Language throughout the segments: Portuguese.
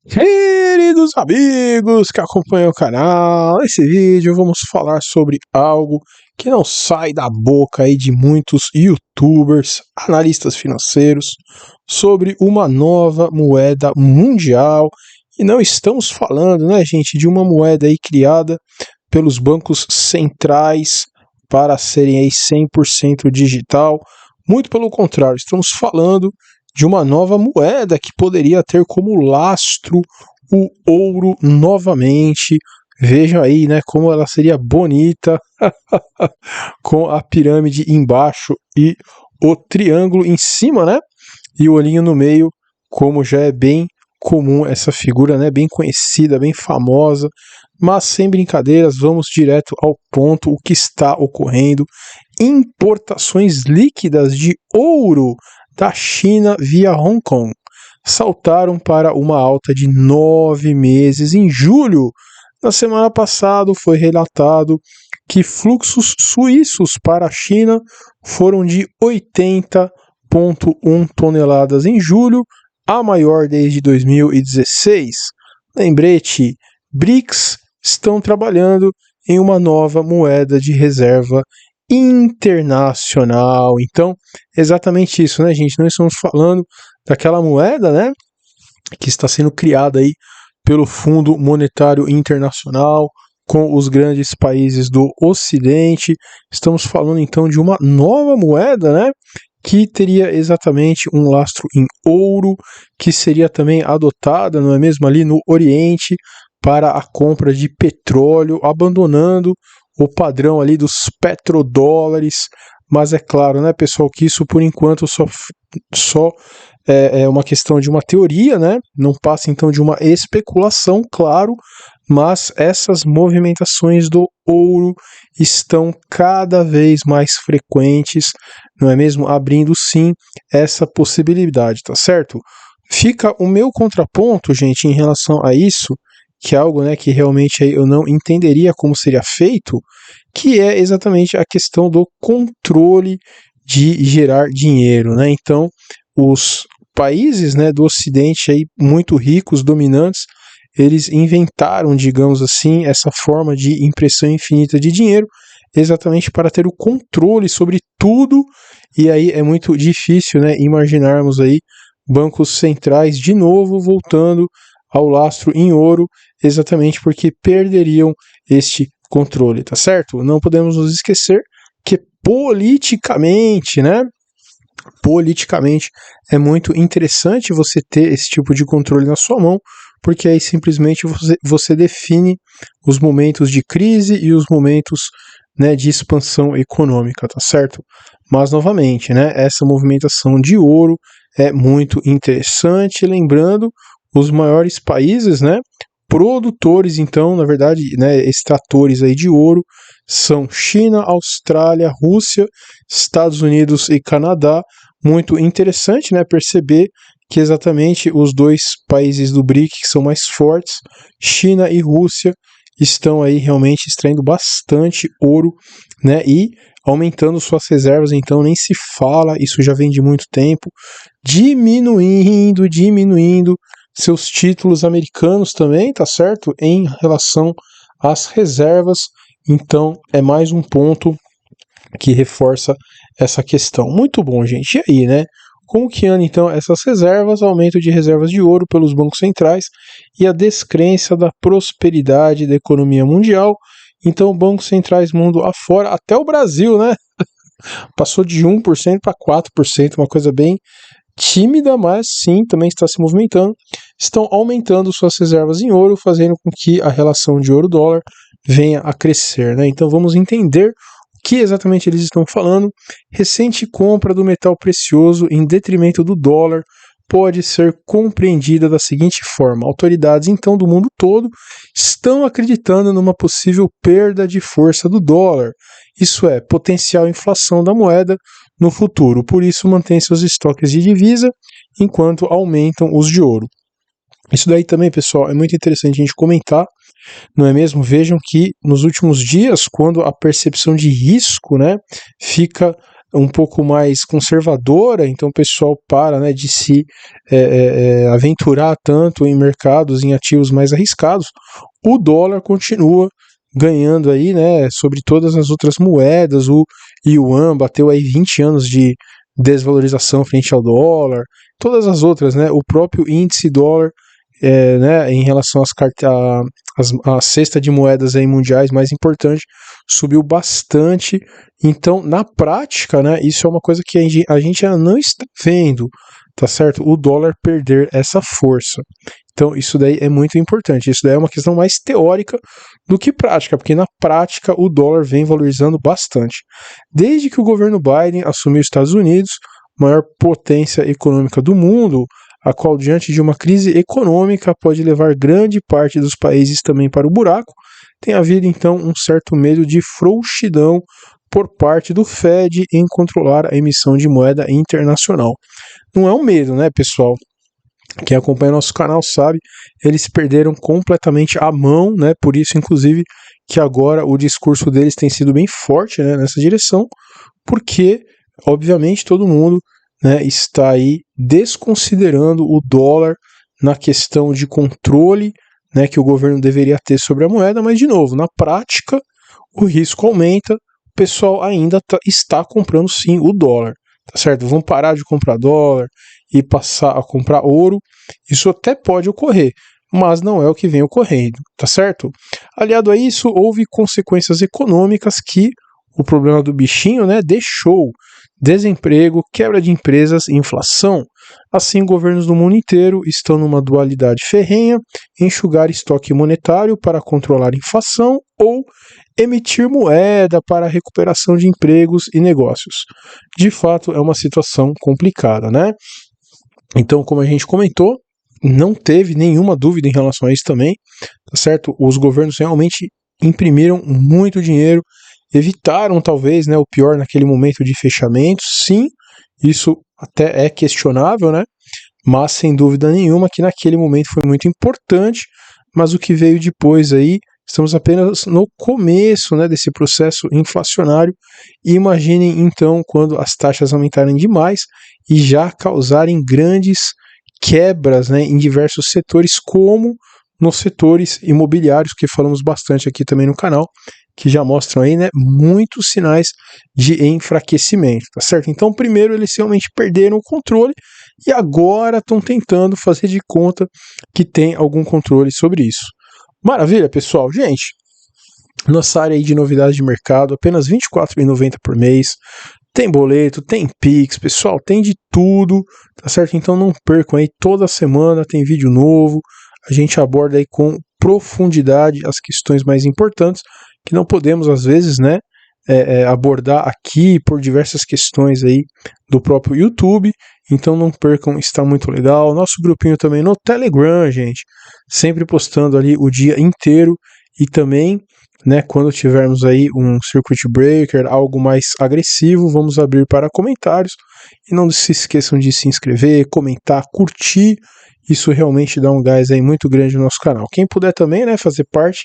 Queridos amigos que acompanham o canal, nesse vídeo vamos falar sobre algo que não sai da boca aí de muitos youtubers, analistas financeiros, sobre uma nova moeda mundial. E não estamos falando, né, gente, de uma moeda aí criada pelos bancos centrais para serem aí 100% digital. Muito pelo contrário, estamos falando de uma nova moeda que poderia ter como lastro o ouro novamente. Vejam aí, né, como ela seria bonita com a pirâmide embaixo e o triângulo em cima, né? E o olhinho no meio, como já é bem comum essa figura, né, bem conhecida, bem famosa. Mas sem brincadeiras, vamos direto ao ponto, o que está ocorrendo. Importações líquidas de ouro da China via Hong Kong saltaram para uma alta de 9 meses em julho. Na semana passada foi relatado que fluxos suíços para a China foram de 80,1 toneladas em julho, a maior desde 2016. Lembrete, BRICS estão trabalhando em uma nova moeda de reserva internacional. Então, exatamente isso, né, gente? Nós estamos falando daquela moeda, né, que está sendo criada aí pelo Fundo Monetário Internacional com os grandes países do Ocidente. Estamos falando então de uma nova moeda, né, que teria exatamente um lastro em ouro, que seria também adotada, não é mesmo, ali no Oriente para a compra de petróleo, abandonando o padrão ali dos petrodólares. Mas é claro, né, pessoal, que isso por enquanto só é uma questão de uma teoria, né? Não passa então de uma especulação, claro, mas essas movimentações do ouro estão cada vez mais frequentes, não é mesmo? Abrindo sim essa possibilidade, tá certo? Fica o meu contraponto, gente, em relação a isso, que é algo, né, que realmente aí eu não entenderia como seria feito, que é exatamente a questão do controle de gerar dinheiro, né? Então, os países, né, do Ocidente aí muito ricos, dominantes, eles inventaram, digamos assim, essa forma de impressão infinita de dinheiro, exatamente para ter o controle sobre tudo. E aí é muito difícil, né, imaginarmos aí bancos centrais de novo voltando ao lastro em ouro, exatamente porque perderiam este controle, tá certo? Não podemos nos esquecer que politicamente, né, politicamente é muito interessante você ter esse tipo de controle na sua mão, porque aí simplesmente você define os momentos de crise e os momentos, né, de expansão econômica, tá certo? Mas novamente, né, essa movimentação de ouro é muito interessante, lembrando os maiores países, né, produtores, então, na verdade, né, extratores aí de ouro são China, Austrália, Rússia, Estados Unidos e Canadá. Muito interessante, né, perceber que exatamente os dois países do BRIC que são mais fortes, China e Rússia, estão aí realmente extraindo bastante ouro, né, e aumentando suas reservas. Então nem se fala, isso já vem de muito tempo, diminuindo seus títulos americanos também, tá certo? Em relação às reservas. Então é mais um ponto que reforça essa questão. Muito bom, gente. E aí, né? Como que anda então essas reservas, aumento de reservas de ouro pelos bancos centrais e a descrença da prosperidade da economia mundial? Então, bancos centrais mundo afora, até o Brasil, né? Passou de 1% para 4%, uma coisa bem tímida, mas sim, também está se movimentando. Estão aumentando suas reservas em ouro, fazendo com que a relação de ouro-dólar venha a crescer, né? Então vamos entender o que exatamente eles estão falando. Recente compra do metal precioso em detrimento do dólar pode ser compreendida da seguinte forma: autoridades então do mundo todo estão acreditando numa possível perda de força do dólar, isso é, potencial inflação da moeda no futuro. Por isso mantém seus estoques de divisa enquanto aumentam os de ouro. Isso daí também, pessoal, é muito interessante a gente comentar, não é mesmo? Vejam que nos últimos dias, quando a percepção de risco, né, fica um pouco mais conservadora, então o pessoal para, né, de se aventurar tanto em mercados, em ativos mais arriscados, o dólar continua ganhando aí, né, sobre todas as outras moedas. O yuan bateu aí 20 anos de desvalorização frente ao dólar, todas as outras, né, o próprio índice dólar, né, em relação à cesta de moedas aí mundiais mais importante, subiu bastante. Então, na prática, né, isso é uma coisa que a gente ainda não está vendo, tá certo? O dólar perder essa força. Então, isso daí é muito importante. Isso daí é uma questão mais teórica do que prática, porque na prática o dólar vem valorizando bastante. Desde que o governo Biden assumiu os Estados Unidos, maior potência econômica do mundo, a qual, diante de uma crise econômica, pode levar grande parte dos países também para o buraco, tem havido então um certo medo de frouxidão por parte do Fed em controlar a emissão de moeda internacional. Não é um medo, né, pessoal? Quem acompanha nosso canal sabe, eles perderam completamente a mão, né? Por isso, inclusive, que agora o discurso deles tem sido bem forte, né, nessa direção, porque, obviamente, todo mundo, né, está aí desconsiderando o dólar na questão de controle, né, que o governo deveria ter sobre a moeda, mas, de novo, na prática, o risco aumenta, o pessoal ainda está comprando sim o dólar, tá certo? Vão parar de comprar dólar e passar a comprar ouro, isso até pode ocorrer, mas não é o que vem ocorrendo, tá certo? Aliado a isso, houve consequências econômicas que o problema do bichinho, né, deixou: desemprego, quebra de empresas e inflação. Assim, governos do mundo inteiro estão numa dualidade ferrenha: enxugar estoque monetário para controlar a inflação ou emitir moeda para a recuperação de empregos e negócios. De fato, é uma situação complicada, né? Então, como a gente comentou, não teve nenhuma dúvida em relação a isso também, tá certo? Os governos realmente imprimiram muito dinheiro, evitaram talvez, né, o pior naquele momento de fechamento. Sim, isso até é questionável, né? Mas sem dúvida nenhuma que naquele momento foi muito importante, mas o que veio depois aí, estamos apenas no começo, né, desse processo inflacionário, e imaginem então quando as taxas aumentarem demais e já causarem grandes quebras, né, em diversos setores, como nos setores imobiliários, que falamos bastante aqui também no canal, que já mostram aí, né, muitos sinais de enfraquecimento, tá certo? Então, primeiro eles realmente perderam o controle e agora estão tentando fazer de conta que tem algum controle sobre isso. Maravilha, pessoal. Gente, nossa área aí de novidades de mercado, apenas R$ 24,90 por mês. Tem boleto, tem Pix, pessoal, tem de tudo, tá certo? Então não percam aí, toda semana tem vídeo novo, a gente aborda aí com profundidade as questões mais importantes, que não podemos, às vezes, né, abordar aqui por diversas questões aí do próprio YouTube. Então não percam, está muito legal. Nosso grupinho também no Telegram, gente, sempre postando ali o dia inteiro, e também, né, quando tivermos aí um circuit breaker, algo mais agressivo, vamos abrir para comentários. E não se esqueçam de se inscrever, comentar, curtir. Isso realmente dá um gás aí muito grande no nosso canal. Quem puder também, né, fazer parte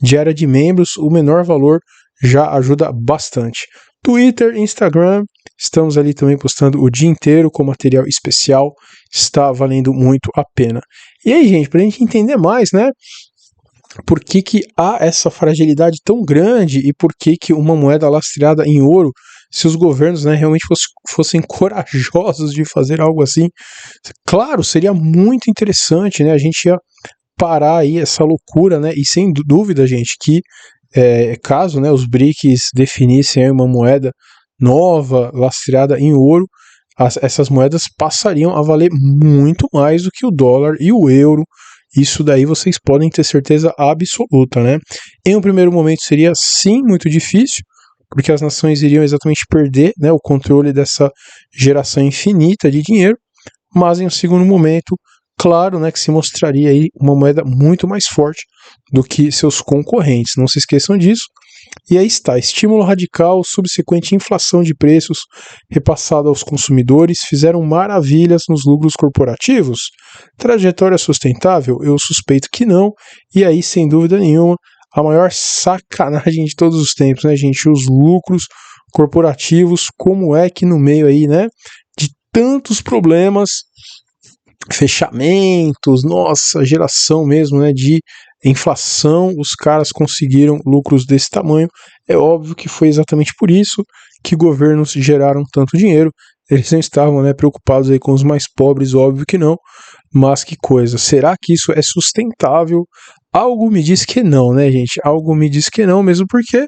de área de membros, o menor valor já ajuda bastante. Twitter, Instagram, estamos ali também postando o dia inteiro com material especial, está valendo muito a pena. E aí, gente, para a gente entender mais, né, por que há essa fragilidade tão grande e por que uma moeda lastreada em ouro, se os governos, né, realmente fossem corajosos de fazer algo assim, claro, seria muito interessante, né, a gente ia parar aí essa loucura, né, e sem dúvida, gente, que caso, né, os BRICS definissem aí uma moeda nova, lastreada em ouro, essas moedas passariam a valer muito mais do que o dólar e o euro. Isso daí vocês podem ter certeza absoluta, né? Em um primeiro momento seria sim muito difícil, porque as nações iriam exatamente perder, né, o controle dessa geração infinita de dinheiro, mas em um segundo momento, claro, né, que se mostraria aí uma moeda muito mais forte do que seus concorrentes. Não se esqueçam disso. E aí está, estímulo radical, subsequente inflação de preços repassada aos consumidores fizeram maravilhas nos lucros corporativos? Trajetória sustentável? Eu suspeito que não, e aí, sem dúvida nenhuma, a maior sacanagem de todos os tempos, né, gente? Os lucros corporativos, como é que no meio aí, né, de tantos problemas, fechamentos, nossa, geração mesmo, né, de inflação, os caras conseguiram lucros desse tamanho. É óbvio que foi exatamente por isso que governos geraram tanto dinheiro. Eles não estavam, né, preocupados aí com os mais pobres, óbvio que não, mas que coisa, será que isso é sustentável? Algo me diz que não, né, gente? Algo me diz que não, mesmo porque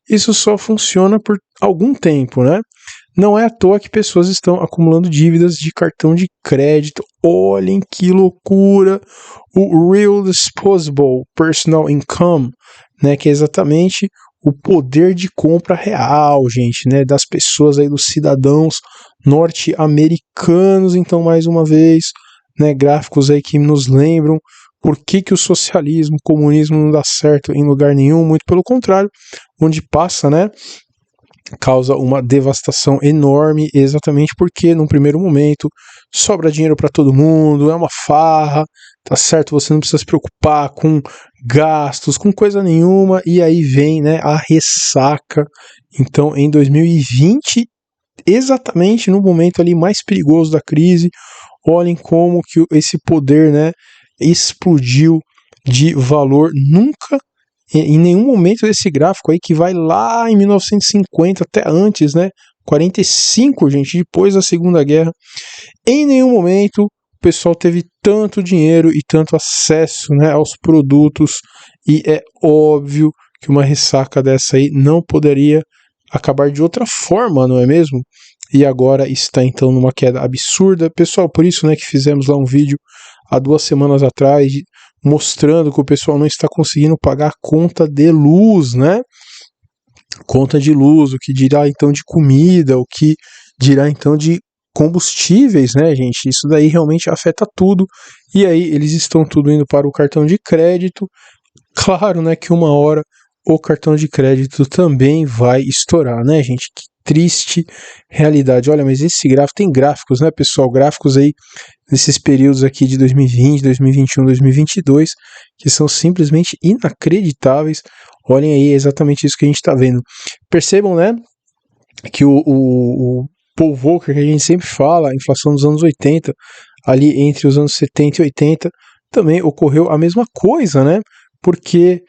isso só funciona por algum tempo, né? Não é à toa que pessoas estão acumulando dívidas de cartão de crédito. Olhem que loucura! O Real Disposable Personal Income, né, que é exatamente o poder de compra real, gente, né, das pessoas aí, dos cidadãos norte-americanos. Então, mais uma vez, né, gráficos aí que nos lembram por que o socialismo, o comunismo não dá certo em lugar nenhum, muito pelo contrário, onde passa, né, causa uma devastação enorme, exatamente porque num primeiro momento sobra dinheiro para todo mundo, é uma farra, tá certo? Você não precisa se preocupar com gastos, com coisa nenhuma, e aí vem, né, a ressaca. Então, em 2020, exatamente no momento ali mais perigoso da crise, olhem como que esse poder, né, explodiu de valor. Nunca em nenhum momento desse gráfico aí, que vai lá em 1950 até antes, né, 45, gente, depois da Segunda Guerra, em nenhum momento o pessoal teve tanto dinheiro e tanto acesso, né, aos produtos, e é óbvio que uma ressaca dessa aí não poderia acabar de outra forma, não é mesmo? E agora está então numa queda absurda. Pessoal, por isso, né, que fizemos lá um vídeo há 2 semanas atrás mostrando que o pessoal não está conseguindo pagar a conta de luz, né? Conta de luz, o que dirá então de comida, o que dirá então de combustíveis, né, gente? Isso daí realmente afeta tudo. E aí eles estão tudo indo para o cartão de crédito. Claro, né, que uma hora o cartão de crédito também vai estourar, né, gente? Que triste realidade. Olha, mas esse gráfico, tem gráficos, né, pessoal? Gráficos aí nesses períodos aqui de 2020, 2021, 2022, que são simplesmente inacreditáveis. Olhem aí, é exatamente isso que a gente está vendo. Percebam, né, que o Paul Volcker, que a gente sempre fala, a inflação dos anos 80, ali entre os anos 70 e 80, também ocorreu a mesma coisa, né? Porque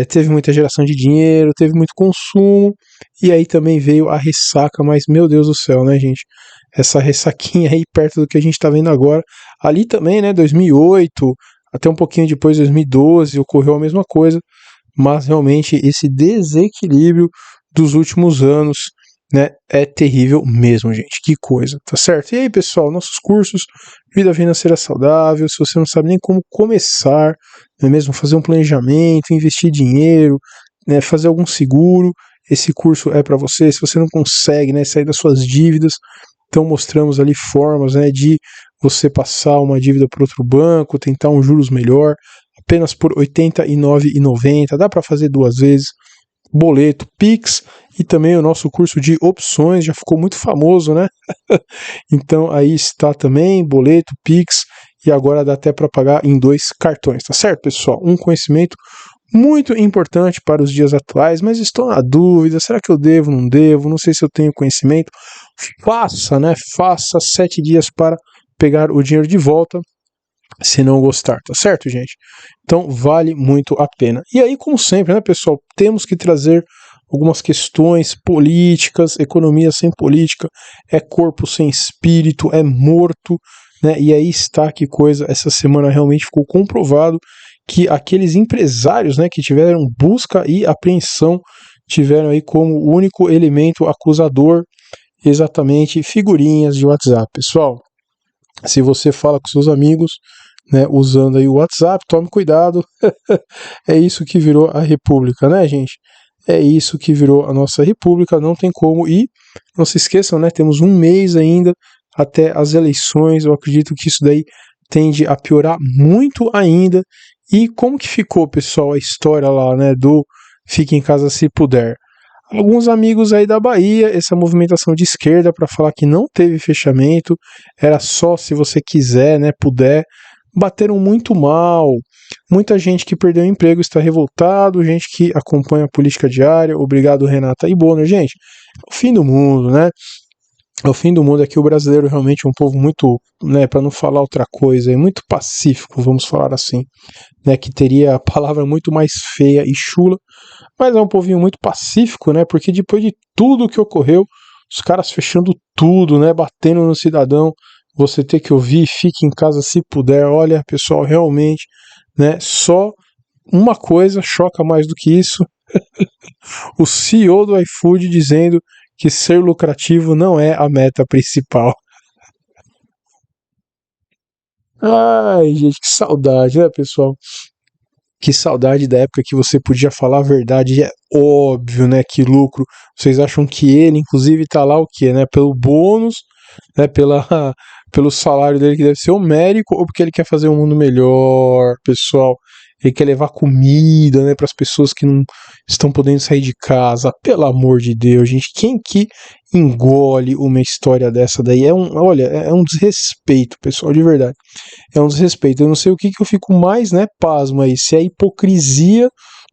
teve muita geração de dinheiro, teve muito consumo, e aí também veio a ressaca, mas meu Deus do céu, né, gente? Essa ressaquinha aí perto do que a gente está vendo agora. Ali também, né, 2008, até um pouquinho depois, 2012, ocorreu a mesma coisa, mas realmente esse desequilíbrio dos últimos anos, né, é terrível mesmo, gente. Que coisa, tá certo? E aí, pessoal, nossos cursos, Vida Financeira Saudável, se você não sabe nem como começar, não é mesmo? Fazer um planejamento, investir dinheiro, né, fazer algum seguro, esse curso é para você. Se você não consegue, né, sair das suas dívidas, então mostramos ali formas, né, de você passar uma dívida para outro banco, tentar um juros melhor, apenas por R$ 89,90, dá para fazer 2 vezes, boleto, Pix, e também o nosso curso de opções, já ficou muito famoso, né? Então aí está também, boleto, Pix, e agora dá até para pagar em 2 cartões, tá certo, pessoal? Um conhecimento muito importante para os dias atuais, mas estou na dúvida, será que eu devo, não devo, não sei se eu tenho conhecimento. Faça, né? Faça 7 dias para pegar o dinheiro de volta, se não gostar, tá certo, gente? Então vale muito a pena. E aí, como sempre, né, pessoal, temos que trazer algumas questões políticas. Economia sem política é corpo sem espírito, é morto, né? E aí está, que coisa, essa semana realmente ficou comprovado que aqueles empresários, né, que tiveram busca e apreensão, tiveram aí como único elemento acusador exatamente figurinhas de WhatsApp. Pessoal, se você fala com seus amigos, né, usando aí o WhatsApp, tome cuidado. É isso que virou a República, né, gente? É isso que virou a nossa República, não tem como. E não se esqueçam, né, temos 1 mês ainda até as eleições. Eu acredito que isso daí tende a piorar muito ainda. E como que ficou, pessoal, a história lá, né, do Fique em Casa Se Puder? Alguns amigos aí da Bahia, essa movimentação de esquerda para falar que não teve fechamento, era só se você quiser, né, puder, bateram muito mal. Muita gente que perdeu o emprego está revoltado, gente que acompanha a política diária. Obrigado, Renata e Bonner. Gente, o fim do mundo, né? O fim do mundo é que o brasileiro realmente é um povo muito, né, para não falar outra coisa, é muito pacífico, vamos falar assim, né, que teria a palavra muito mais feia e chula, mas é um povinho muito pacífico, né, porque depois de tudo que ocorreu, os caras fechando tudo, né, batendo no cidadão, você ter que ouvir, fique em casa se puder, olha, pessoal, realmente, né, só uma coisa choca mais do que isso, o CEO do iFood dizendo que ser lucrativo não é a meta principal. Ai, gente, que saudade, né, pessoal? Que saudade da época que você podia falar a verdade. É óbvio, né, que lucro. Vocês acham que ele, inclusive, tá lá o quê, né? Pelo bônus, né, pelo salário dele que deve ser homérico, ou porque ele quer fazer um mundo melhor, pessoal? Ele quer levar comida, né, para as pessoas que não estão podendo sair de casa. Pelo amor de Deus, gente, quem que engole uma história dessa daí? Olha, é um desrespeito, pessoal, de verdade. É um desrespeito. Eu não sei o que eu fico mais, né, pasmo aí, se é a hipocrisia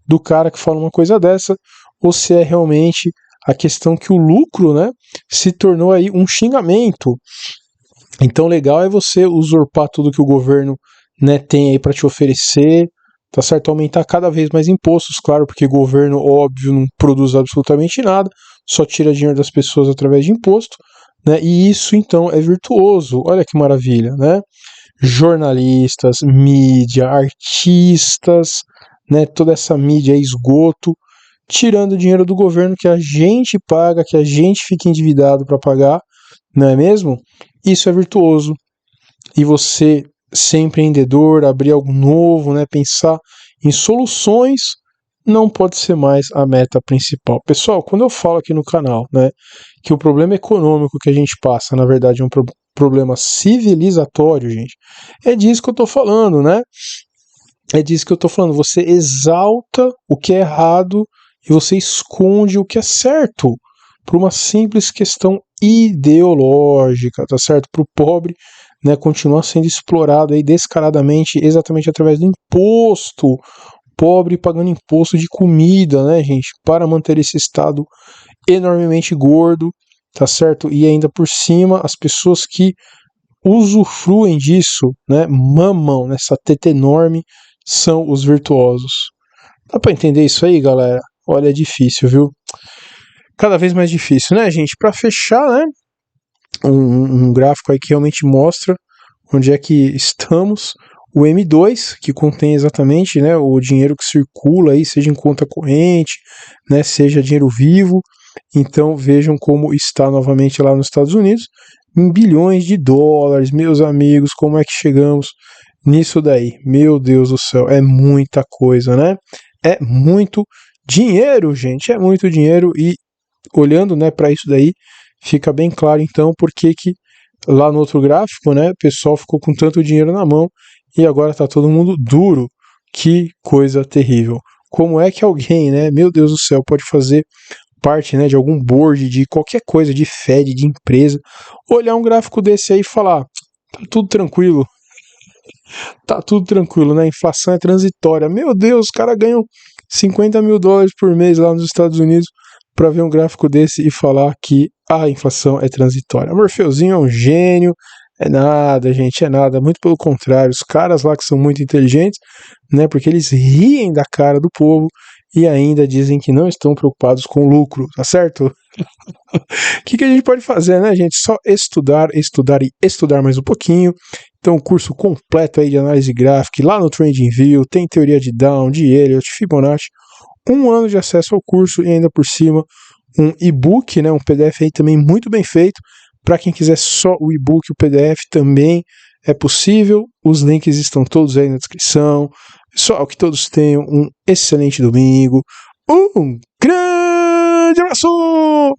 do cara que fala uma coisa dessa, ou se é realmente a questão que o lucro, né, se tornou aí um xingamento. Então, legal é você usurpar tudo que o governo, né, tem aí para te oferecer, tá certo? Aumentar cada vez mais impostos, claro, porque o governo, óbvio, não produz absolutamente nada, só tira dinheiro das pessoas através de imposto, né? E isso então é virtuoso. Olha que maravilha, né? Jornalistas, mídia, artistas, né? Toda essa mídia é esgoto, tirando dinheiro do governo que a gente paga, que a gente fica endividado para pagar, não é mesmo? Isso é virtuoso. E você ser empreendedor, abrir algo novo, né, pensar em soluções, não pode ser mais a meta principal. Pessoal, quando eu falo aqui no canal, né, que o problema econômico que a gente passa, na verdade, é um problema civilizatório, gente, é disso que eu tô falando, né? É disso que eu tô falando. Você exalta o que é errado e você esconde o que é certo por uma simples questão ideológica, tá certo? Para o pobre, né, continuar sendo explorado aí descaradamente, exatamente através do imposto. Pobre pagando imposto de comida, né, gente, para manter esse estado enormemente gordo, tá certo? E ainda por cima, as pessoas que usufruem disso, né, mamam nessa teta enorme, são os virtuosos. Dá pra entender isso aí, galera? Olha, é difícil, viu? Cada vez mais difícil, né, gente? Pra fechar, né, um gráfico aí que realmente mostra onde é que estamos. O M2, que contém exatamente, né, o dinheiro que circula aí, seja em conta corrente, né, seja dinheiro vivo. Então vejam como está novamente lá nos Estados Unidos, em bilhões de dólares, meus amigos, como é que chegamos nisso daí? Meu Deus do céu, é muita coisa, né? É muito dinheiro, gente, é muito dinheiro e olhando, né, para isso daí, fica bem claro então por que lá no outro gráfico, né, o pessoal ficou com tanto dinheiro na mão e agora tá todo mundo duro. Que coisa terrível. Como é que alguém, né, meu Deus do céu, pode fazer parte, né, de algum board, de qualquer coisa, de Fed, de empresa, olhar um gráfico desse aí e falar, tá tudo tranquilo, né, a inflação é transitória. Meu Deus, os caras ganham 50 mil dólares por mês lá nos Estados Unidos para ver um gráfico desse e falar que a inflação é transitória. Morfeuzinho é um gênio, é nada, gente, é nada, muito pelo contrário, os caras lá que são muito inteligentes, né, porque eles riem da cara do povo e ainda dizem que não estão preocupados com lucro, tá certo? O que a gente pode fazer, né, gente? Só estudar, estudar e estudar mais um pouquinho. Então, o curso completo aí de análise gráfica, lá no TradingView, tem teoria de Down, de Elliott, Fibonacci, 1 ano de acesso ao curso e ainda por cima um e-book, né, um PDF aí também muito bem feito. Para quem quiser só o e-book, o PDF também é possível. Os links estão todos aí na descrição. Pessoal, que todos tenham um excelente domingo. Um grande abraço!